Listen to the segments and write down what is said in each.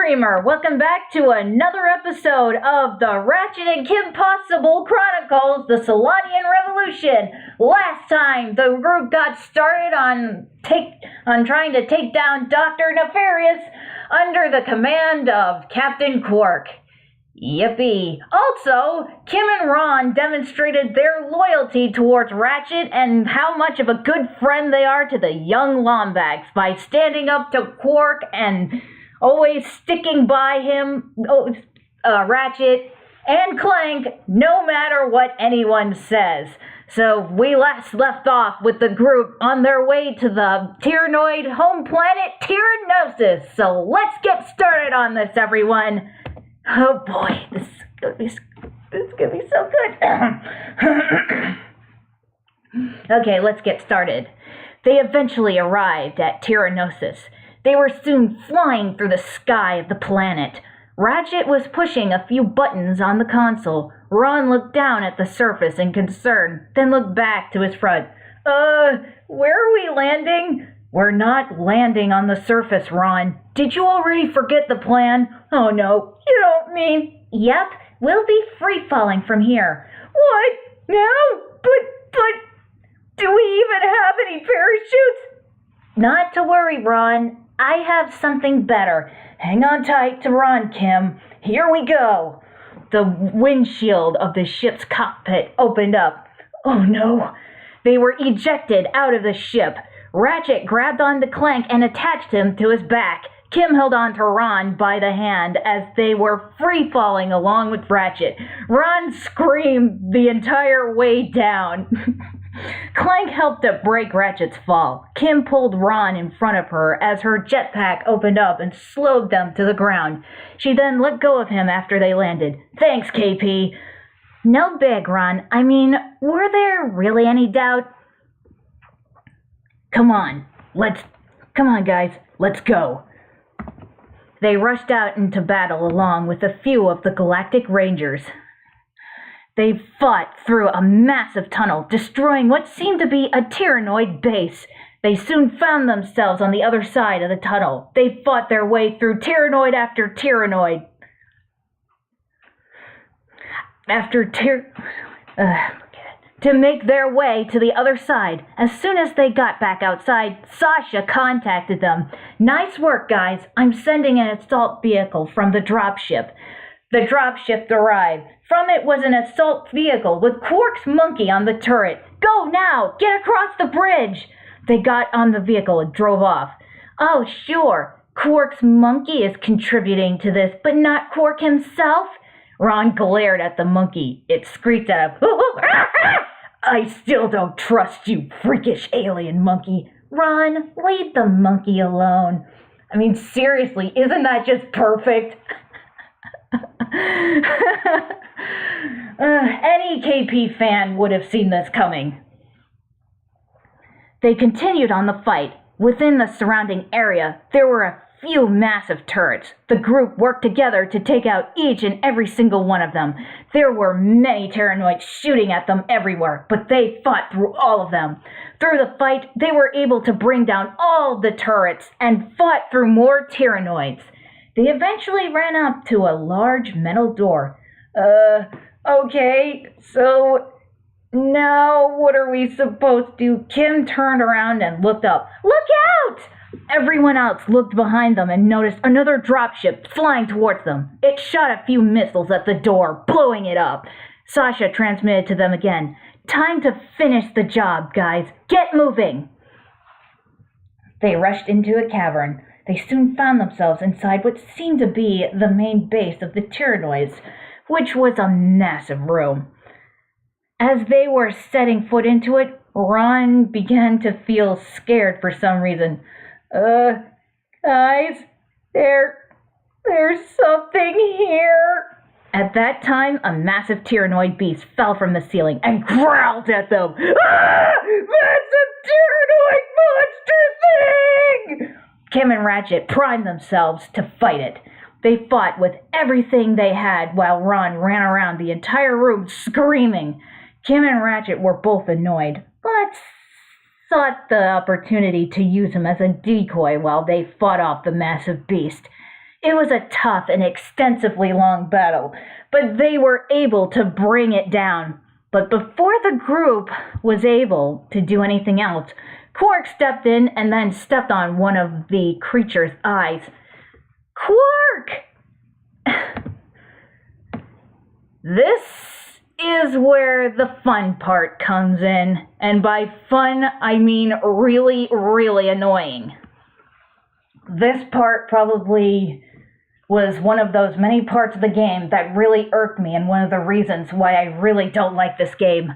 Dreamer! Welcome back to another episode of the Ratchet and Kim Possible Chronicles, the Solanian Revolution. Last time, the group got started on trying to take down Dr. Nefarious under the command of Captain Quark. Yippee! Also, Kim and Ron demonstrated their loyalty towards Ratchet and how much of a good friend they are to the young Lombax by standing up to Quark and always sticking by him, Ratchet and Clank, no matter what anyone says. So we last left off with the group on their way to the Tyrannoid home planet Tyrannosis. So let's get started on this, everyone. Oh boy, this is gonna be so good. Okay, let's get started. They eventually arrived at Tyrannosis. They were soon flying through the sky of the planet. Ratchet was pushing a few buttons on the console. Ron looked down at the surface in concern, then looked back to his friend. Where are we landing? We're not landing on the surface, Ron. Did you already forget the plan? Oh no, you don't mean... Yep, we'll be free-falling from here. What? No? But, do we even have any parachutes? Not to worry, Ron. I have something better. Hang on tight to Ron, Kim. Here we go. The windshield of the ship's cockpit opened up. Oh no. They were ejected out of the ship. Ratchet grabbed onto Clank and attached him to his back. Kim held on to Ron by the hand as they were free-falling along with Ratchet. Ron screamed the entire way down. Clank helped to break Ratchet's fall. Kim pulled Ron in front of her as her jetpack opened up and slowed them to the ground. She then let go of him after they landed. Thanks, KP. No big, Ron. I mean, were there really any doubt? Come on, guys, let's go. They rushed out into battle along with a few of the Galactic Rangers. They fought through a massive tunnel, destroying what seemed to be a Tyrannoid base. They soon found themselves on the other side of the tunnel. They fought their way through Tyrannoid after Tyrannoid. To make their way to the other side. As soon as they got back outside, Sasha contacted them. Nice work, guys. I'm sending an assault vehicle from the dropship. The dropship arrived. From it was an assault vehicle with Quark's monkey on the turret. Go now! Get across the bridge! They got on the vehicle and drove off. Oh, sure. Quark's monkey is contributing to this, but not Quark himself? Ron glared at the monkey. It screeched at him. I still don't trust you, freakish alien monkey. Ron, leave the monkey alone. I mean, seriously, isn't that just perfect? Any KP fan would have seen this coming. They continued on the fight. Within the surrounding area, there were a few massive turrets. The group worked together to take out each and every single one of them. There were many Tyrannoids shooting at them everywhere, but they fought through all of them. Through the fight, they were able to bring down all the turrets and fought through more Tyrannoids. They eventually ran up to a large metal door. Okay, so now what are we supposed to do? Kim turned around and looked up. Look out! Everyone else looked behind them and noticed another dropship flying towards them. It shot a few missiles at the door, blowing it up. Sasha transmitted to them again. Time to finish the job, guys. Get moving! They rushed into a cavern. They soon found themselves inside what seemed to be the main base of the Tyrannoids, which was a massive room. As they were setting foot into it, Ron began to feel scared for some reason. Guys, there's something here. At that time, a massive Tyrannoid beast fell from the ceiling and growled at them. Massive Tyrannoid monster thing! Kim and Ratchet primed themselves to fight it. They fought with everything they had while Ron ran around the entire room screaming. Kim and Ratchet were both annoyed, but sought the opportunity to use him as a decoy while they fought off the massive beast. It was a tough and extensively long battle, but they were able to bring it down. But before the group was able to do anything else, Quark stepped in and then stepped on one of the creature's eyes. Quark! This is where the fun part comes in. And by fun, I mean really, really annoying. This part probably was one of those many parts of the game that really irked me and one of the reasons why I really don't like this game.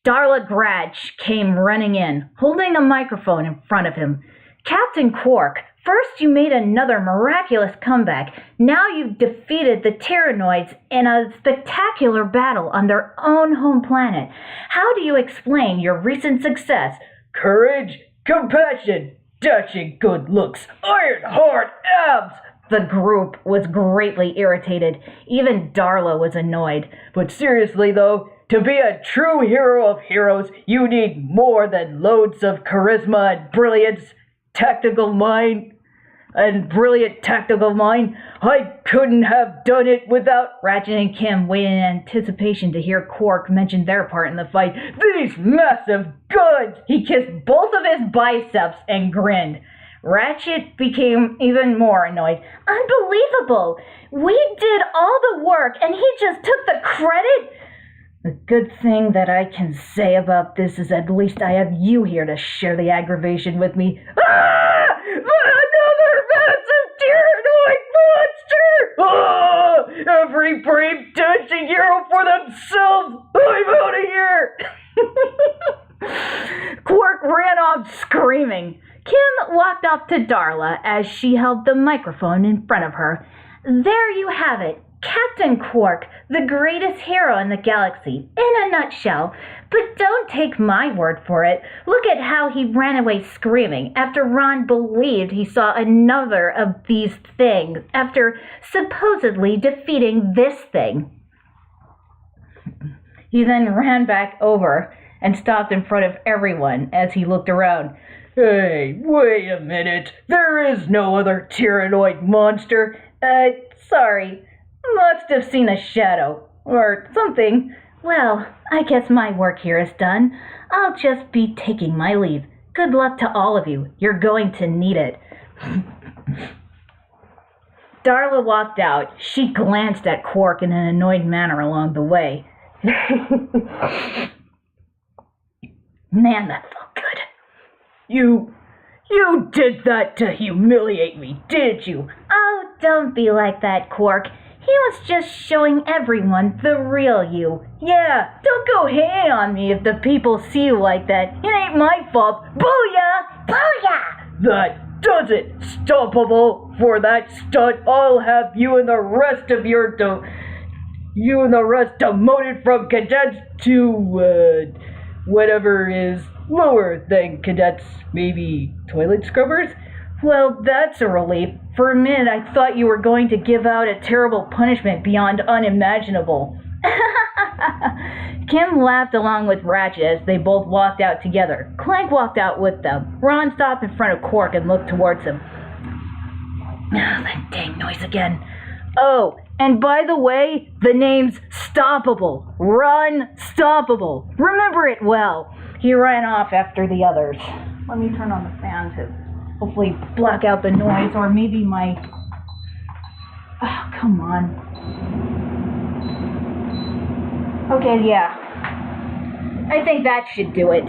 Darla Gratch came running in, holding a microphone in front of him. Captain Quark, first you made another miraculous comeback. Now you've defeated the Tyrannoids in a spectacular battle on their own home planet. How do you explain your recent success? Courage, compassion, dashing good looks, iron hard abs. The group was greatly irritated. Even Darla was annoyed. But seriously though, to be a true hero of heroes, you need more than loads of charisma and brilliant tactical mind. I couldn't have done it without... Ratchet and Kim waited in anticipation to hear Quark mention their part in the fight. These massive guns! He kissed both of his biceps and grinned. Ratchet became even more annoyed. Unbelievable! We did all the work and he just took the credit? The good thing that I can say about this is at least I have you here to share the aggravation with me. Ah! Another massive Tyrannoid monster! Ah! Every brave dashing hero for themselves! I'm out of here! Quark ran off screaming. Kim walked up to Darla as she held the microphone in front of her. There you have it. Captain Quark, the greatest hero in the galaxy, in a nutshell. But don't take my word for it. Look at how he ran away screaming after Ron believed he saw another of these things, after supposedly defeating this thing. He then ran back over and stopped in front of everyone as he looked around. Hey, wait a minute. There is no other Tyrannoid monster. Sorry. Must have seen a shadow. Or something. Well, I guess my work here is done. I'll just be taking my leave. Good luck to all of you. You're going to need it. Darla walked out. She glanced at Quark in an annoyed manner along the way. Man, that felt good. You did that to humiliate me, did you? Oh, don't be like that, Quark. He was just showing everyone the real you. Yeah, don't go hanging on me if the people see you like that. It ain't my fault. Booyah! Booyah! That does it. Stoppable. For that stunt, I'll have you and the rest demoted from cadets to, whatever is lower than cadets, maybe toilet scrubbers? Well, that's a relief. For a minute, I thought you were going to give out a terrible punishment beyond unimaginable. Kim laughed along with Ratchet as they both walked out together. Clank walked out with them. Ron stopped in front of Quark and looked towards him. Oh, that dang noise again. Oh, and by the way, the name's Stoppable. Ron Stoppable. Remember it well. He ran off after the others. Let me turn on the fan to hopefully block out the noise, or maybe my... Oh, come on. Okay, yeah. I think that should do it.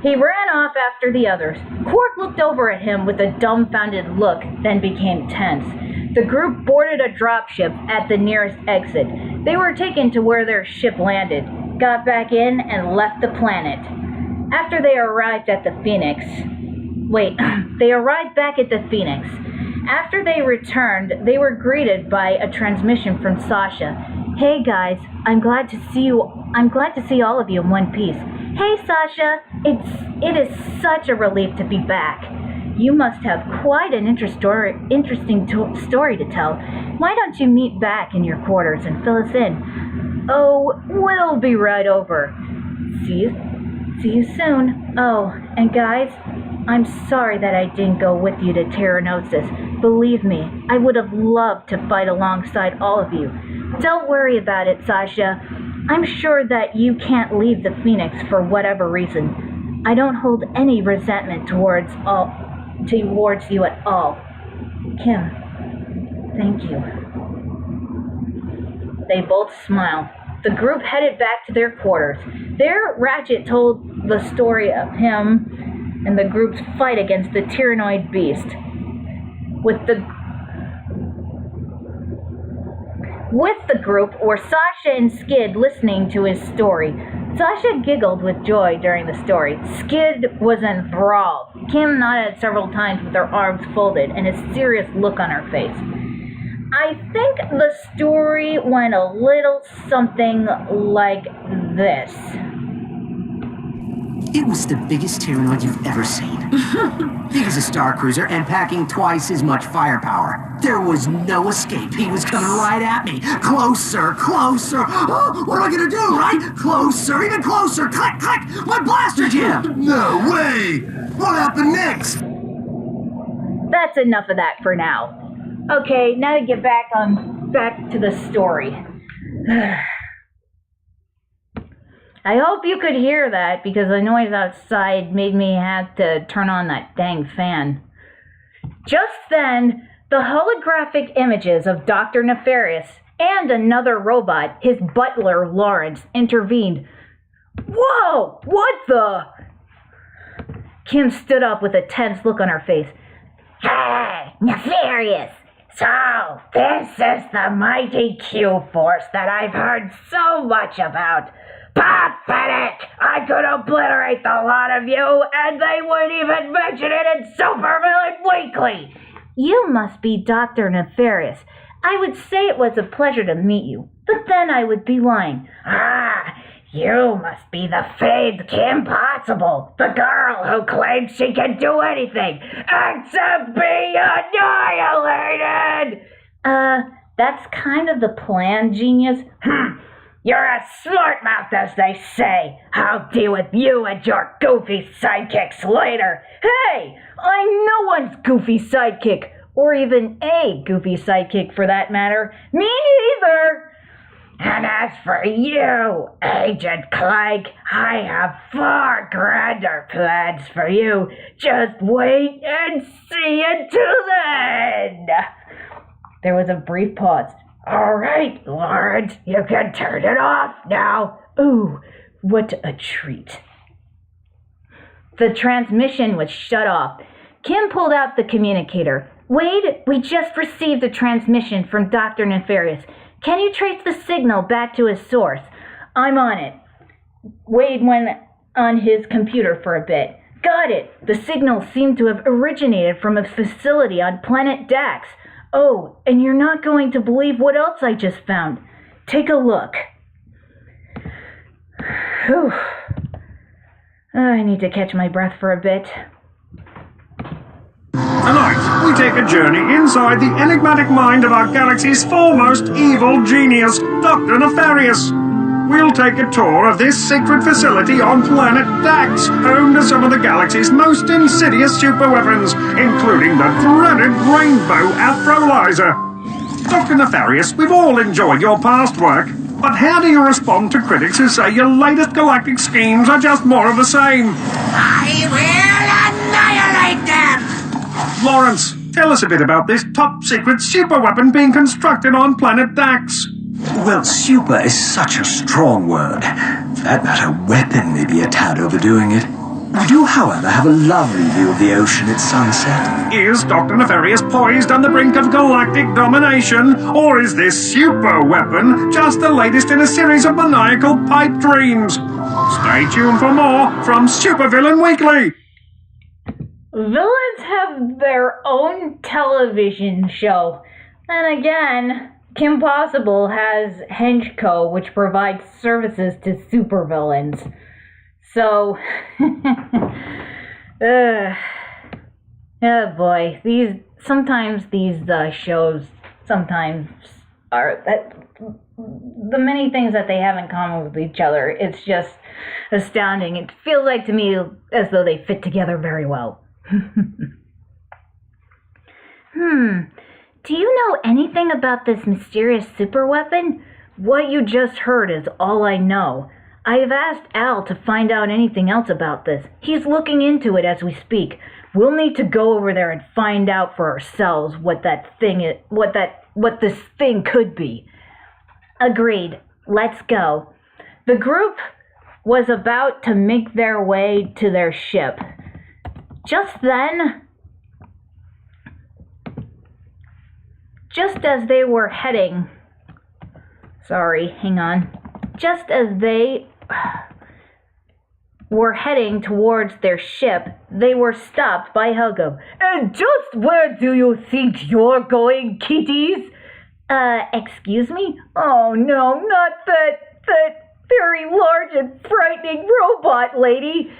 He ran off after the others. Quark looked over at him with a dumbfounded look, then became tense. The group boarded a dropship at the nearest exit. They were taken to where their ship landed, got back in, and left the planet. After they arrived at the Phoenix... they arrived back at the Phoenix. After they returned, they were greeted by a transmission from Sasha. Hey guys, I'm glad to see all of you in one piece. Hey Sasha, it is such a relief to be back. You must have quite an interesting story to tell. Why don't you meet back in your quarters and fill us in? Oh, we'll be right over. See you soon. Oh, and guys, I'm sorry that I didn't go with you to Terranosis. Believe me, I would have loved to fight alongside all of you. Don't worry about it, Sasha. I'm sure that you can't leave the Phoenix for whatever reason. I don't hold any resentment towards you at all. Kim, thank you. They both smiled. The group headed back to their quarters. There, Ratchet told the story of him and the group's fight against the Tyrannoid beast. With the group were Sasha and Skid listening to his story. Sasha giggled with joy during the story. Skid was enthralled. Kim nodded several times with her arms folded and a serious look on her face. I think the story went a little something like this. It was the biggest Tyrannoid you've ever seen. Big as a star cruiser and packing twice as much firepower. There was no escape. He was coming right at me. Closer, closer. Oh, what am I gonna do, right? Closer, even closer. Click, click. My blaster jammed. No way! What happened next? That's enough of that for now. Okay, now to get back to the story. I hope you could hear that because the noise outside made me have to turn on that dang fan. Just then, the holographic images of Dr. Nefarious and another robot, his butler Lawrence, intervened. Whoa! What the? Kim stood up with a tense look on her face. Hey, Nefarious! So, this is the mighty Q-Force that I've heard so much about. Pathetic! I could obliterate the lot of you, and they wouldn't even mention it in Supervillain Weekly! You must be Dr. Nefarious. I would say it was a pleasure to meet you, but then I would be lying. Ah, you must be the famed Kim Possible, the girl who claims she can do anything except be annihilated! That's kind of the plan, genius. You're a smart mouth, as they say. I'll deal with you and your goofy sidekicks later. Hey, I'm no one's goofy sidekick, or even a goofy sidekick for that matter. Me neither. And as for you, Agent Clegg, I have far grander plans for you. Just wait and see until then. There was a brief pause. All right, Lawrence, you can turn it off now. Ooh, what a treat. The transmission was shut off. Kim pulled out the communicator. Wade, we just received a transmission from Dr. Nefarious. Can you trace the signal back to its source? I'm on it. Wade went on his computer for a bit. Got it. The signal seemed to have originated from a facility on planet Dax. Oh, and you're not going to believe what else I just found. Take a look. Whew. I need to catch my breath for a bit. Tonight, we take a journey inside the enigmatic mind of our galaxy's foremost evil genius, Dr. Nefarious. We'll take a tour of this secret facility on planet Dax, home to some of the galaxy's most insidious superweapons, including the dreaded Rainbow Afrolyzer. Dr. Nefarious, we've all enjoyed your past work, but how do you respond to critics who say your latest galactic schemes are just more of the same? I will annihilate them! Lawrence, tell us a bit about this top-secret superweapon being constructed on planet Dax. Well, super is such a strong word. For that matter, weapon may be a tad overdoing it. We do, however, have a lovely view of the ocean at sunset. Is Dr. Nefarious poised on the brink of galactic domination, or is this super weapon just the latest in a series of maniacal pipe dreams? Stay tuned for more from Supervillain Weekly. Villains have their own television show. And again, Kim Possible has Henchco, which provides services to supervillains. So, oh boy, these shows sometimes are the many things that they have in common with each other. It's just astounding. It feels like to me as though they fit together very well. Do you know anything about this mysterious superweapon? What you just heard is all I know. I have asked Al to find out anything else about this. He's looking into it as we speak. We'll need to go over there and find out for ourselves what this thing could be. Agreed. Let's go. The group was about to make their way to their ship. Just as they were heading towards their ship, they were stopped by Helga. And just where do you think you're going, kiddies? Excuse me? Oh, no, not that very large and frightening robot lady.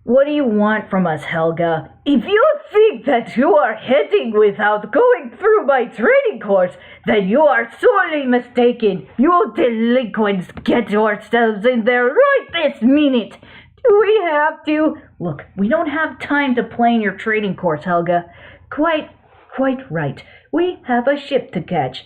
What do you want from us, Helga? If you think that you are heading without going through my training course, then you are sorely mistaken. You delinquents, get yourselves in there right this minute. Do we have to? Look, we don't have time to plan your training course, Helga. Quite right. We have a ship to catch.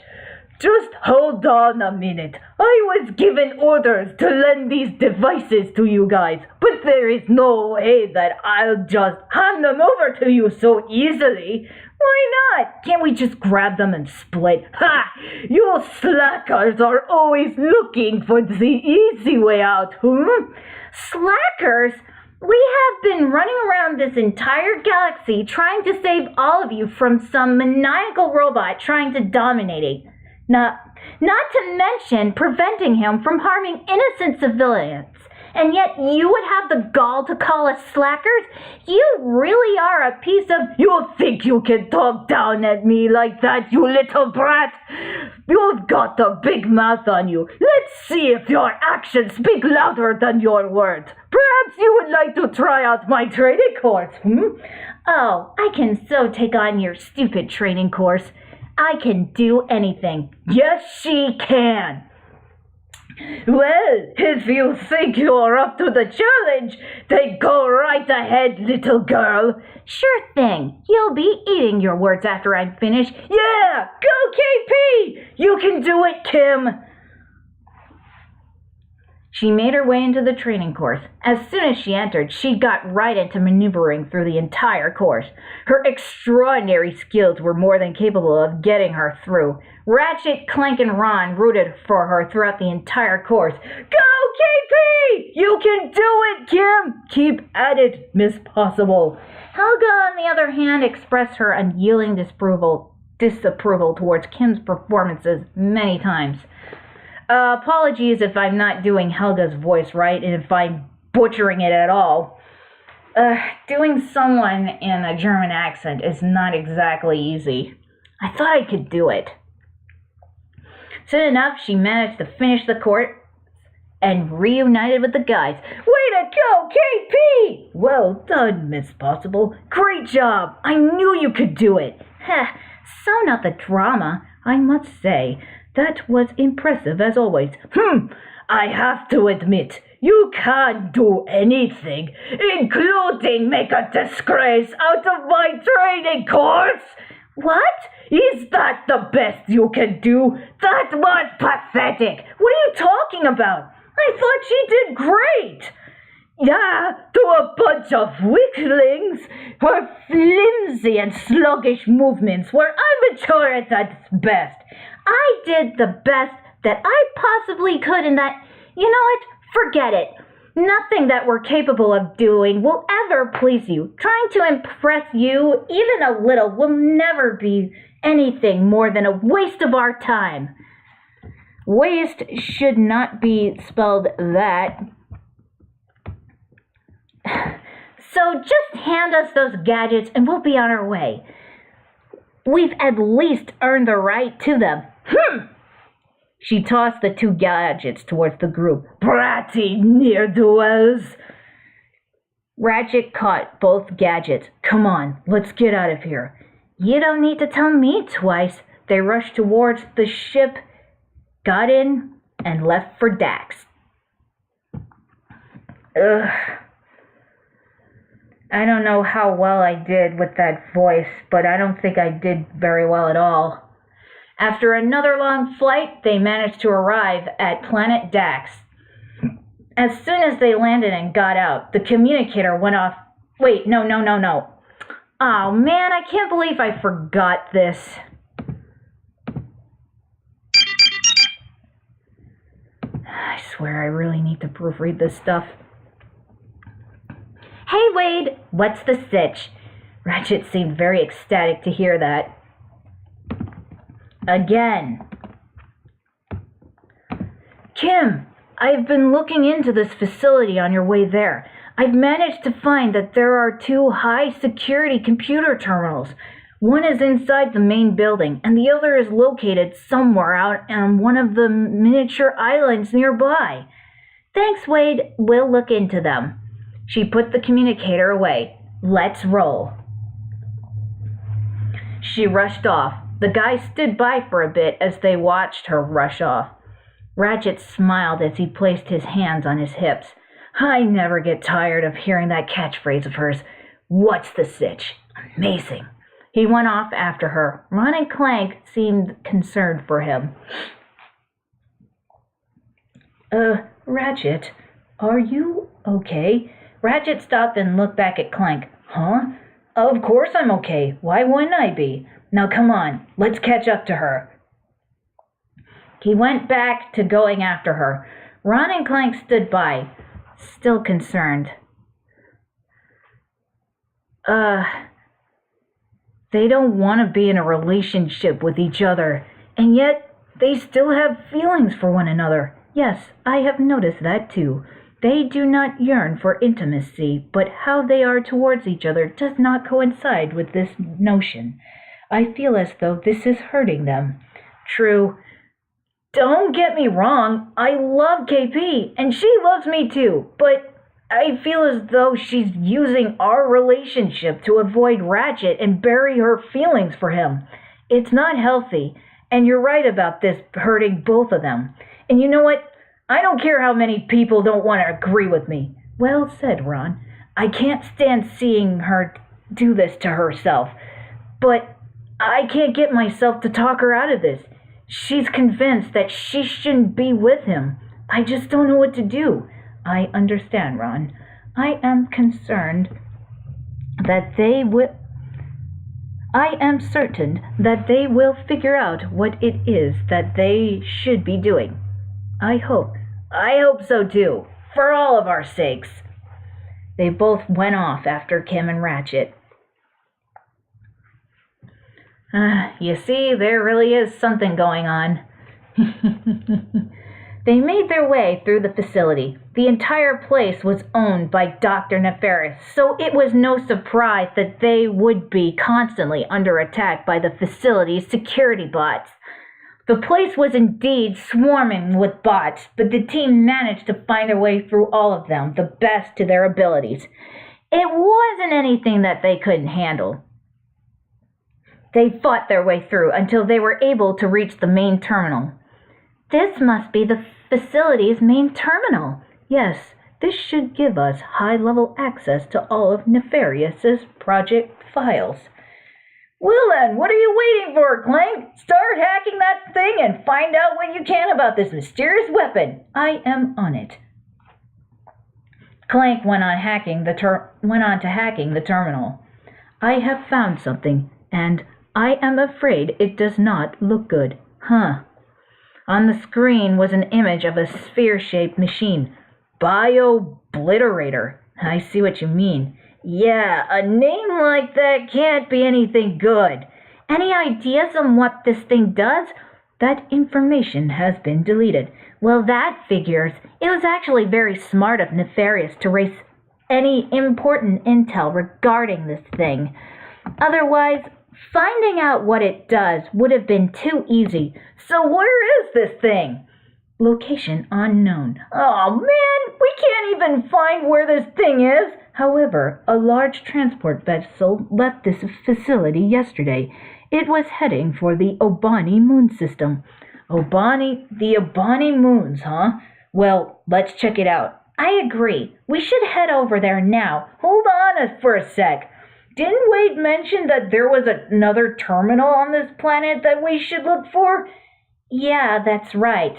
Just hold on a minute. I was given orders to lend these devices to you guys, but there is no way that I'll just hand them over to you so easily. Why not? Can't we just grab them and split? Ha! You slackers are always looking for the easy way out, Slackers? We have been running around this entire galaxy trying to save all of you from some maniacal robot trying to dominate it. Not to mention preventing him from harming innocent civilians. And yet you would have the gall to call us slackers? You really are a piece of... You think you can talk down at me like that, you little brat? You've got a big mouth on you. Let's see if your actions speak louder than your words. Perhaps you would like to try out my training course, Oh, I can so take on your stupid training course. I can do anything. Yes, she can. Well, if you think you're up to the challenge, then go right ahead, little girl. Sure thing. You'll be eating your words after I'm finished. Yeah, go KP! You can do it, Kim. She made her way into the training course. As soon as she entered, she got right into maneuvering through the entire course. Her extraordinary skills were more than capable of getting her through. Ratchet, Clank, and Ron rooted for her throughout the entire course. Go, KP! You can do it, Kim! Keep at it, Miss Possible. Helga, on the other hand, expressed her unyielding disapproval towards Kim's performances many times. Apologies if I'm not doing Helga's voice right and if I'm butchering it at all. Doing someone in a German accent is not exactly easy. I thought I could do it. Soon enough, she managed to finish the course and reunited with the guys. Way to go, KP! Well done, Miss Possible. Great job. I knew you could do it. So not the drama, I must say. That was impressive as always. I have to admit, you can't do anything, including make a disgrace out of my training course. What? Is that the best you can do? That was pathetic. What are you talking about? I thought she did great. Yeah, to a bunch of weaklings. Her flimsy and sluggish movements were immature at its best. I did the best that I possibly could in that. You know what? Forget it. Nothing that we're capable of doing will ever please you. Trying to impress you, even a little, will never be anything more than a waste of our time. Waste should not be spelled that. So just hand us those gadgets and we'll be on our way. We've at least earned the right to them. She tossed the two gadgets towards the group. Bratty ne'er-do-wells. Ratchet caught both gadgets. Come on, let's get out of here. You don't need to tell me twice. They rushed towards the ship. got in, and left for Dax. Ugh. I don't know how well I did with that voice, but I don't think I did very well at all. After another long flight, they managed to arrive at planet Dax. As soon as they landed and got out, the communicator went off. Wait, no. Oh man, I can't believe I forgot this. I swear I really need to proofread this stuff. Hey Wade, what's the sitch? Ratchet seemed very ecstatic to hear that. Again. Kim, I've been looking into this facility on your way there. I've managed to find that there are 2 high-security computer terminals. One is inside the main building, and the other is located somewhere out on one of the miniature islands nearby. Thanks, Wade. We'll look into them. She put the communicator away. Let's roll. She rushed off. The guy stood by for a bit as they watched her rush off. Ratchet smiled as he placed his hands on his hips. I never get tired of hearing that catchphrase of hers. What's the sitch? Amazing. He went off after her. Ron and Clank seemed concerned for him. Ratchet, are you okay? Ratchet stopped and looked back at Clank. Huh? Of course I'm okay. Why wouldn't I be? Now come on, let's catch up to her. He went back to going after her. Ron and Clank stood by, still concerned. They don't want to be in a relationship with each other, and yet they still have feelings for one another. Yes, I have noticed that too. They do not yearn for intimacy, but how they are towards each other does not coincide with this notion. I feel as though this is hurting them. True. Don't get me wrong, I love KP, and she loves me too, but I feel as though she's using our relationship to avoid Ratchet and bury her feelings for him. It's not healthy, and you're right about this hurting both of them. And you know what? I don't care how many people don't want to agree with me. Well said, Ron. I can't stand seeing her do this to herself, but I can't get myself to talk her out of this. She's convinced that she shouldn't be with him. I just don't know what to do. I understand, Ron. I am concerned that they will... I am certain that they will figure out what it is that they should be doing. I hope so too, for all of our sakes. They both went off after Kim and Ratchet. You see, there really is something going on. They made their way through the facility. The entire place was owned by Dr. Nefarious, so it was no surprise that they would be constantly under attack by the facility's security bots. The place was indeed swarming with bots, but the team managed to find their way through all of them, the best to their abilities. It wasn't anything that they couldn't handle. They fought their way through until they were able to reach the main terminal. This must be the facility's main terminal. Yes, this should give us high-level access to all of Nefarious's project files. Well then, what are you waiting for, Clank? Start hacking that thing and find out what you can about this mysterious weapon. I am on it. Clank went on to hacking the terminal. I have found something, and I am afraid it does not look good. Huh. On the screen was an image of a sphere-shaped machine. Bio-Obliterator. I see what you mean. Yeah, a name like that can't be anything good. Any ideas on what this thing does? That information has been deleted. Well, that figures. It was actually very smart of Nefarious to erase any important intel regarding this thing. Otherwise, finding out what it does would have been too easy. So where is this thing? Location unknown. Oh man, we can't even find where this thing is. However, a large transport vessel left this facility yesterday. It was heading for the Obani moon system. The Abani moons, huh? Well, let's check it out. I agree. We should head over there now. Hold on for a sec. Didn't Wade mention that there was another terminal on this planet that we should look for? Yeah, that's right.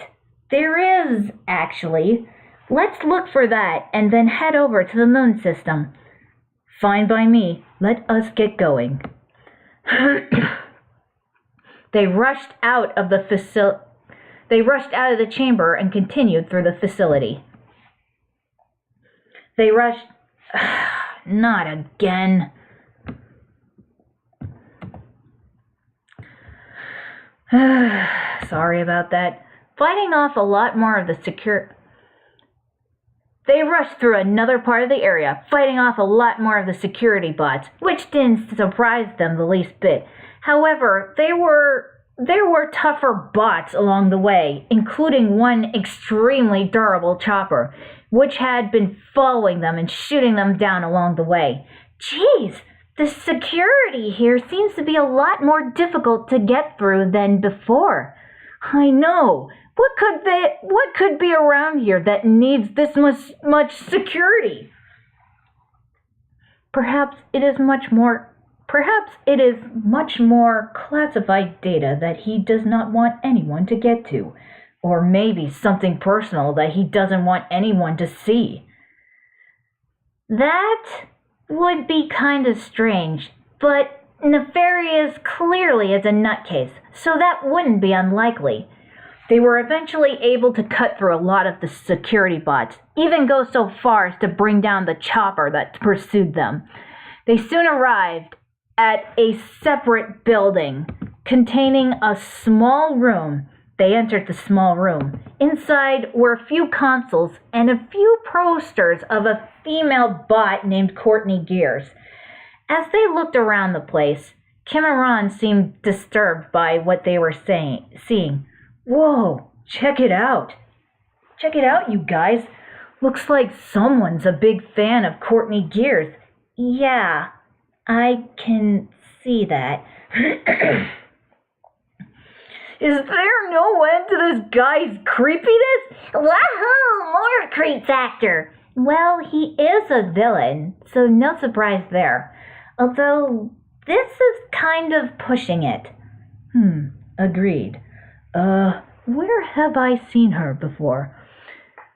There is, actually. Let's look for that and then head over to the moon system. Fine by me. Let us get going. They rushed out of the chamber and continued through the facility. Not again. Sorry about that. Fighting off a lot more of the They rushed through another part of the area, fighting off a lot more of the security bots, which didn't surprise them the least bit. However, there were tougher bots along the way, including one extremely durable chopper, which had been following them and shooting them down along the way. Jeez, the security here seems to be a lot more difficult to get through than before. I know. What could be around here that needs this much security? Perhaps it is much more classified data that he does not want anyone to get to, or maybe something personal that he doesn't want anyone to see. That would be kind of strange, but Nefarious clearly is a nutcase, so that wouldn't be unlikely. They were eventually able to cut through a lot of the security bots, even go so far as to bring down the chopper that pursued them. They soon arrived at a separate building containing a small room. They entered the small room. Inside were a few consoles and a few posters of a female bot named Courtney Gears. As they looked around the place, Kim and Ron seemed disturbed by what they were seeing. Whoa, check it out. Check it out, you guys. Looks like someone's a big fan of Courtney Gears. Yeah, I can see that. Is there no end to this guy's creepiness? Wahoo! More creep factor! Well, he is a villain, so no surprise there. Although, this is kind of pushing it. Agreed. Where have I seen her before?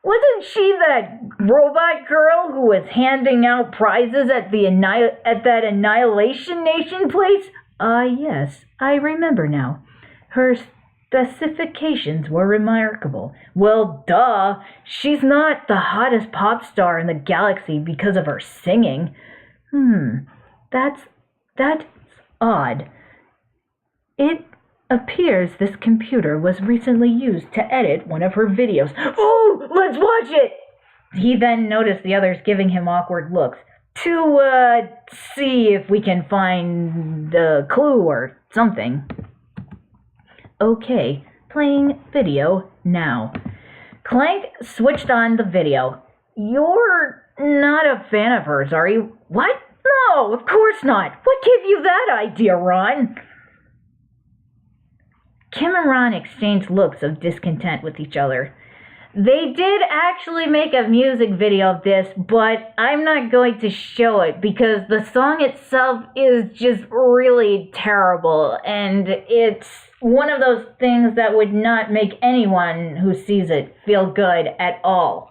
Wasn't she that robot girl who was handing out prizes at that Annihilation Nation place? Yes, I remember now. Her specifications were remarkable. Well, duh. She's not the hottest pop star in the galaxy because of her singing. That's odd. It appears this computer was recently used to edit one of her videos. Oh, let's watch it! He then noticed the others giving him awkward looks to see if we can find a clue or something. Okay, playing video now. Clank switched on the video. You're not a fan of hers, are you? What? No, of course not. What gave you that idea, Ron? Kim and Ron exchanged looks of discontent with each other. They did actually make a music video of this, but I'm not going to show it because the song itself is just really terrible, and it's one of those things that would not make anyone who sees it feel good at all.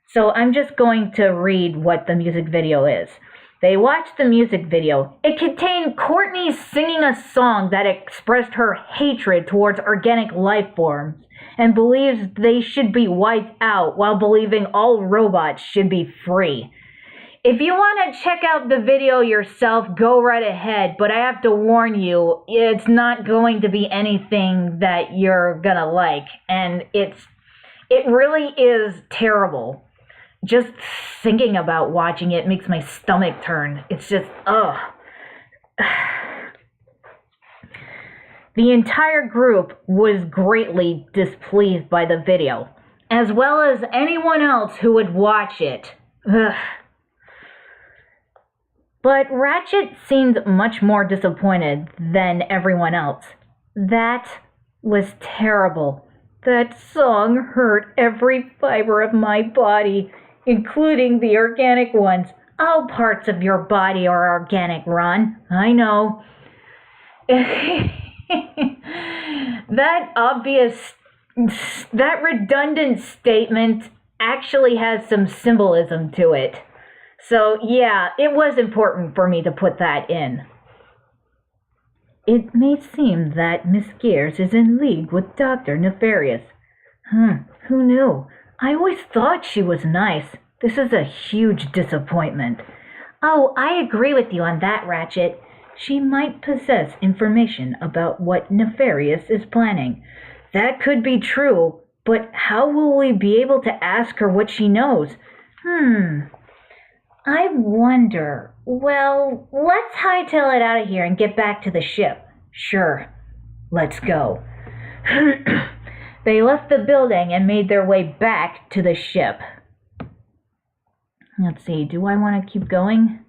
So I'm just going to read what the music video is. They watched the music video. It contained Courtney singing a song that expressed her hatred towards organic life forms and believes they should be wiped out while believing all robots should be free. If you want to check out the video yourself, go right ahead, but I have to warn you, it's not going to be anything that you're gonna like, and it really is terrible. Just thinking about watching it makes my stomach turn. It's just, ugh. The entire group was greatly displeased by the video, as well as anyone else who would watch it. Ugh. But Ratchet seemed much more disappointed than everyone else. That was terrible. That song hurt every fiber of my body, including the organic ones. All parts of your body are organic, Ron. I know. That redundant statement actually has some symbolism to it. So, yeah, it was important for me to put that in. It may seem that Miss Gears is in league with Dr. Nefarious. Who knew? I always thought she was nice. This is a huge disappointment. Oh, I agree with you on that, Ratchet. She might possess information about what Nefarious is planning. That could be true, but how will we be able to ask her what she knows? I wonder. Well, let's hightail it out of here and get back to the ship. Sure. Let's go. They left the building and made their way back to the ship. Let's see, do I want to keep going?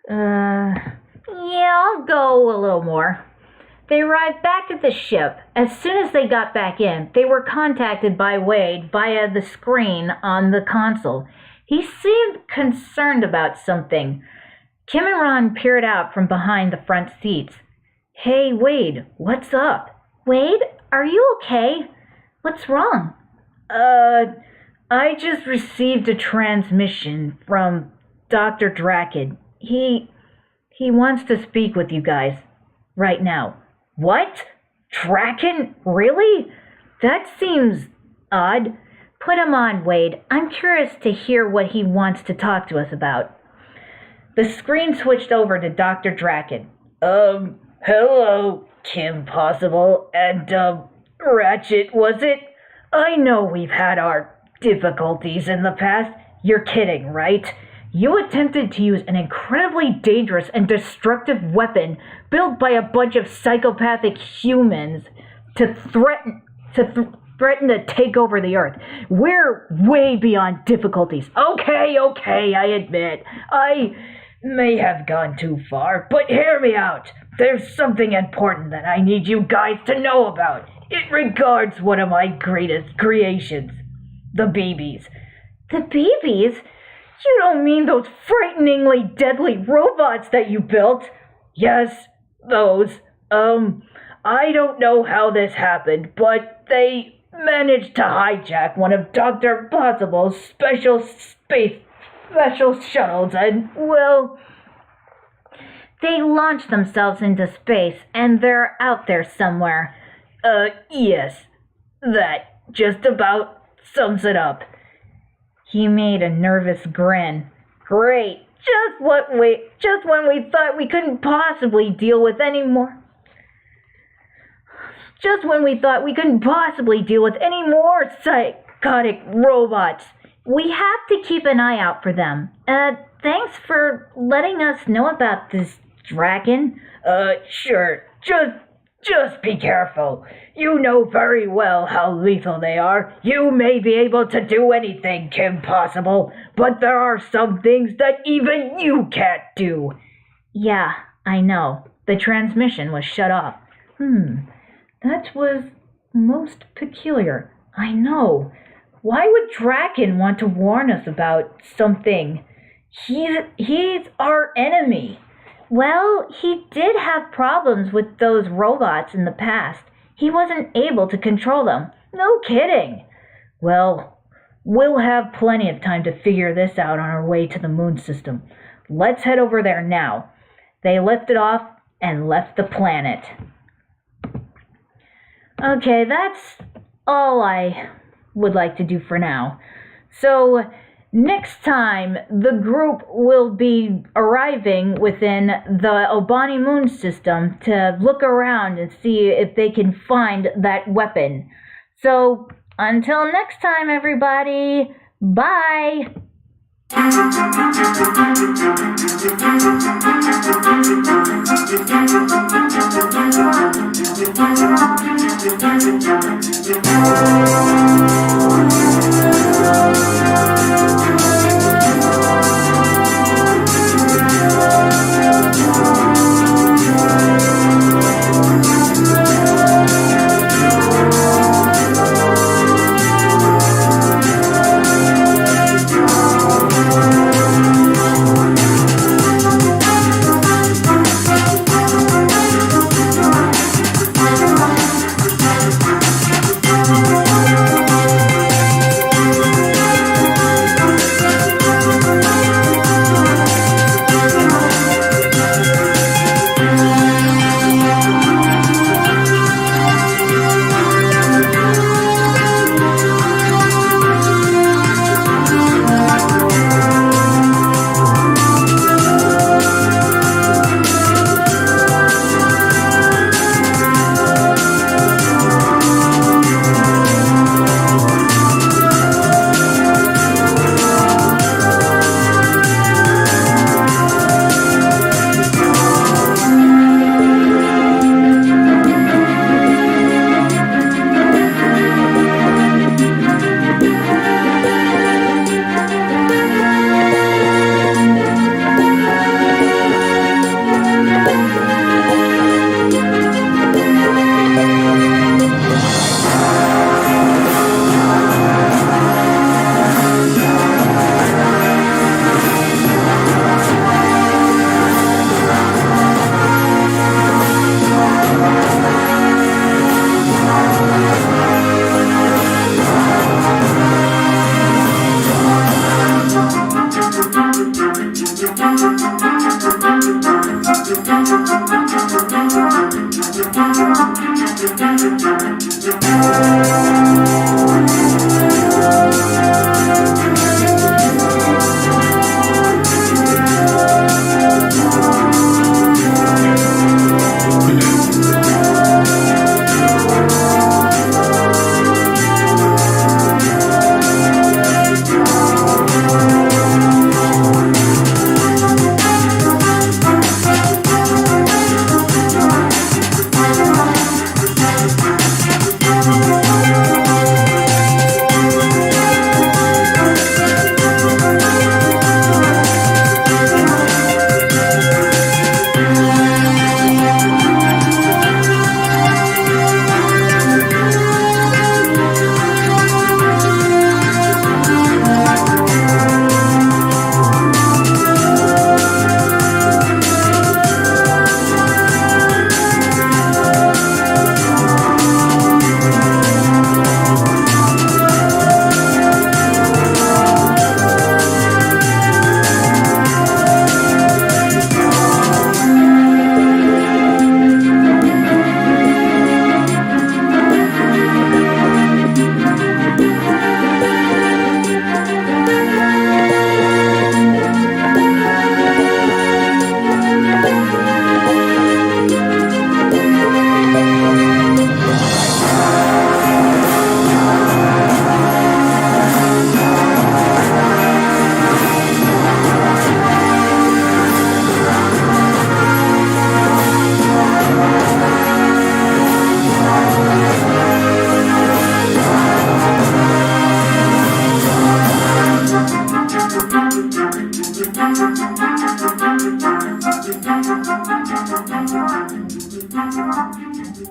Yeah, I'll go a little more. They arrived back at the ship. As soon as they got back in, they were contacted by Wade via the screen on the console. He seemed concerned about something. Kim and Ron peered out from behind the front seats. Hey, Wade, what's up? Wade, are you okay? What's wrong? I just received a transmission from Dr. Draken. He wants to speak with you guys right now. What? Draken? Really? That seems odd. Put him on, Wade. I'm curious to hear what he wants to talk to us about. The screen switched over to Dr. Draken. Hello, Kim Possible, and, Ratchet, was it? I know we've had our difficulties in the past. You're kidding, right? You attempted to use an incredibly dangerous and destructive weapon built by a bunch of psychopathic humans to threaten to take over the Earth. We're way beyond difficulties. Okay, I admit. I may have gone too far, but hear me out. There's something important that I need you guys to know about. It regards one of my greatest creations. The BBs. The BBs? You don't mean those frighteningly deadly robots that you built? Yes, those. I don't know how this happened, but they managed to hijack one of Dr. Possible's special shuttles and, well, they launched themselves into space and they're out there somewhere. Yes, that just about sums it up. He made a nervous grin. Great, just when we thought we couldn't possibly deal with any more. Just when we thought we couldn't possibly deal with any more psychotic robots. We have to keep an eye out for them. Thanks for letting us know about this, Draken. Sure. Just be careful. You know very well how lethal they are. You may be able to do anything, Kim Possible, but there are some things that even you can't do. Yeah, I know. The transmission was shut off. That was most peculiar. I know. Why would Draken want to warn us about something? He's our enemy. Well, he did have problems with those robots in the past. He wasn't able to control them. No kidding. Well, we'll have plenty of time to figure this out on our way to the moon system. Let's head over there now. They lifted off and left the planet. Okay, that's all I would like to do for now. So, next time, the group will be arriving within the Obani moon system to look around and see if they can find that weapon. So, until next time, everybody, bye!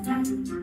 Thank you.